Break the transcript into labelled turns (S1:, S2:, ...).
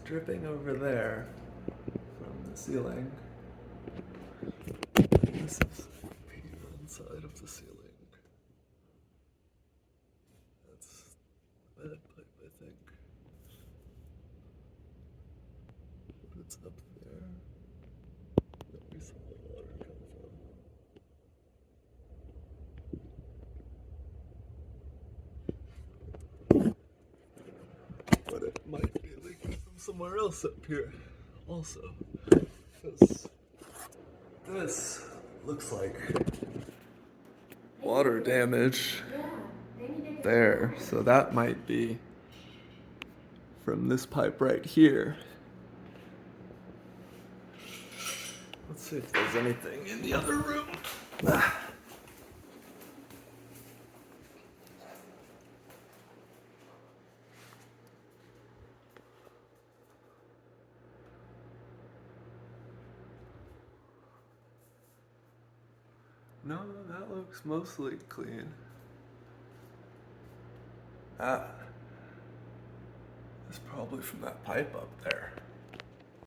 S1: dripping over there from the ceiling. And this is here inside of the ceiling. That's the bad pipe, I think. But it's up there that we saw the water come from. But it might be leaking from somewhere else up here also. Because this looks like water damage there. So that might be from this pipe right here. Let's see if there's anything in the other room. No, that looks mostly clean. That is probably from that pipe up there.